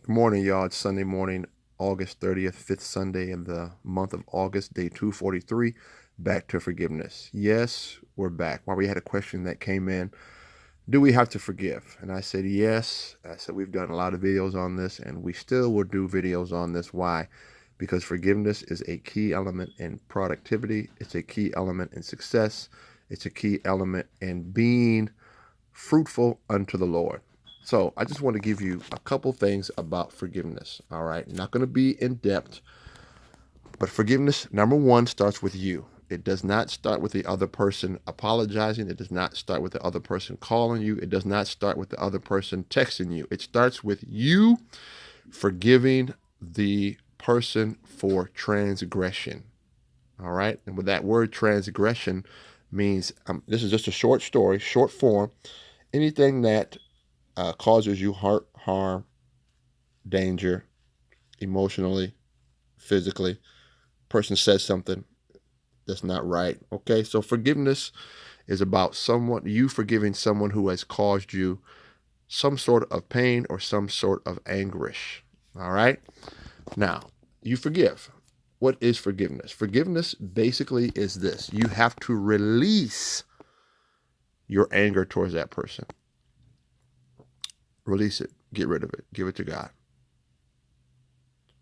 Good morning, y'all. It's Sunday morning, August 30th, fifth Sunday in the month of August, day 243. Back to forgiveness. Yes, we're back. Well, we had a question that came in. Do we have to forgive? And I said, yes. I said, we've done a lot of videos on this, and we still will do videos on this. Why? Because forgiveness is a key element in productivity. It's a key element in success. It's a key element in being fruitful unto the Lord. So I just want to give you a couple things about forgiveness. All right. Not going to be in depth, but forgiveness, number one, starts with you. It does not start with the other person apologizing. It does not start with the other person calling you. It does not start with the other person texting you. It starts with you forgiving the person for transgression. All right. And with that word transgression means this is just a short story, short form. Anything that causes you hurt, harm, danger, emotionally, physically. Person says something that's not right. Okay, so forgiveness is about you forgiving someone who has caused you some sort of pain or some sort of anguish. All right, now you forgive. What is forgiveness? Forgiveness basically is this: you have to release your anger towards that person. Release it, get rid of it, give it to God.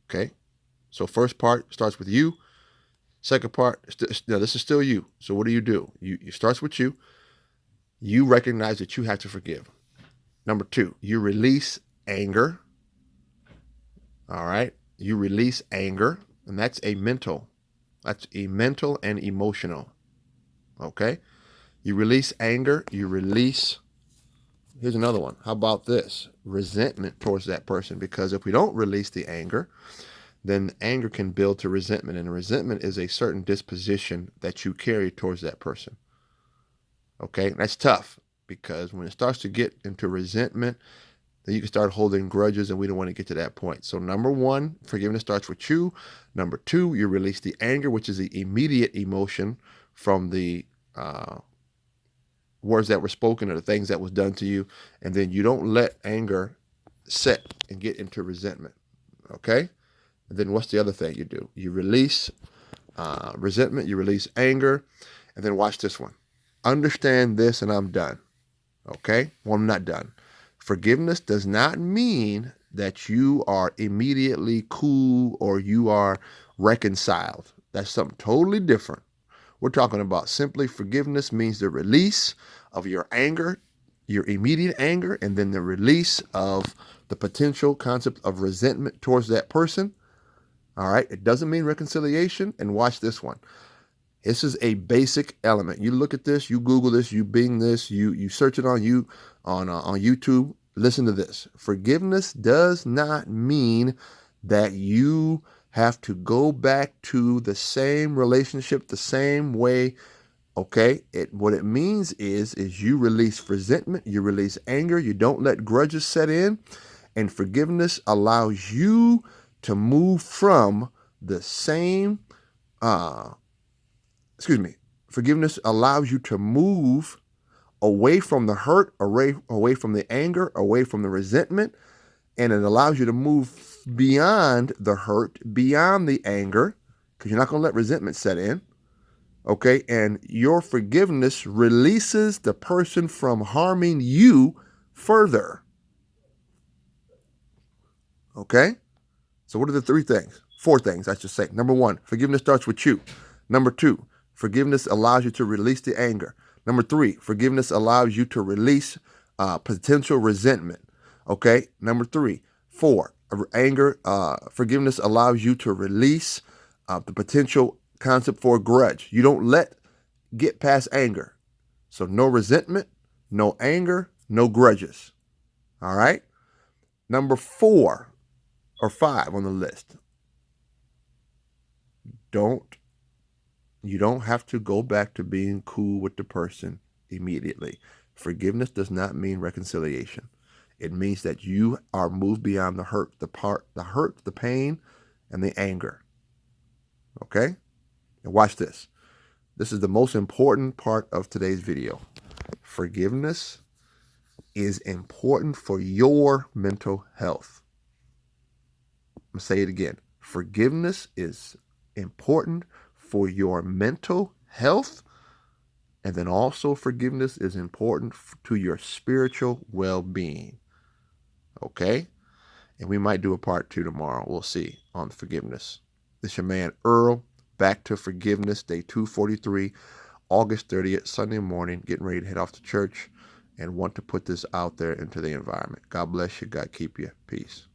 Okay, so first part starts with you. Second part, now this is still you. So what do? It starts with you. You recognize that you have to forgive. Number two, you release anger. All right. You release anger, and that's a mental. That's a mental and emotional. Okay. You release anger. You release, here's another one. How about this? Resentment towards that person. Because if we don't release the anger, then anger can build to resentment. And resentment is a certain disposition that you carry towards that person. Okay, that's tough because when it starts to get into resentment, then you can start holding grudges, and we don't want to get to that point. So number one, forgiveness starts with you. Number two, you release the anger, which is the immediate emotion from the words that were spoken or the things that was done to you. And then you don't let anger set and get into resentment. Okay? And then what's the other thing you do? You release resentment, you release anger, and then watch this one. Understand this, and I'm done. Okay? Well, I'm not done. Forgiveness does not mean that you are immediately cool or you are reconciled. That's something totally different. We're talking about simply forgiveness means the release of your anger, your immediate anger, and then the release of the potential concept of resentment towards that person. All right? It doesn't mean reconciliation. And watch this one. This is a basic element. You look at this, you Google this, you Bing this, you search it on YouTube. Listen to this. Forgiveness does not mean that you have to go back to the same relationship the same way. Okay, what it means is you release resentment, you release anger, you don't let grudges set in, and forgiveness allows you to move from the same forgiveness allows you to move away from the hurt, away from the anger, away from the resentment, and it allows you to move beyond the hurt, beyond the anger, because you're not going to let resentment set in. Okay, and your forgiveness releases the person from harming you further. Okay, so what are the three things? Four things, I should say. Number one, forgiveness starts with you. Number two, forgiveness allows you to release the anger. Number three, forgiveness allows you to release potential resentment. Okay. Number three, forgiveness allows you to release the potential concept for a grudge. You don't get past anger. So no resentment, no anger, no grudges. All right. Number 4 or 5 on the list. You don't have to go back to being cool with the person immediately. Forgiveness does not mean reconciliation. It means that you are moved beyond the hurt, the pain, and the anger. Okay? And watch this. This is the most important part of today's video. Forgiveness is important for your mental health. I'm going to say it again. Forgiveness is important for your mental health. And then also forgiveness is important to your spiritual well-being. Okay? And we might do a part 2 tomorrow. We'll see on forgiveness. This is your man Earl. Back to Forgiveness, day 243, August 30th, Sunday morning, getting ready to head off to church and want to put this out there into the environment. God bless you. God keep you. Peace.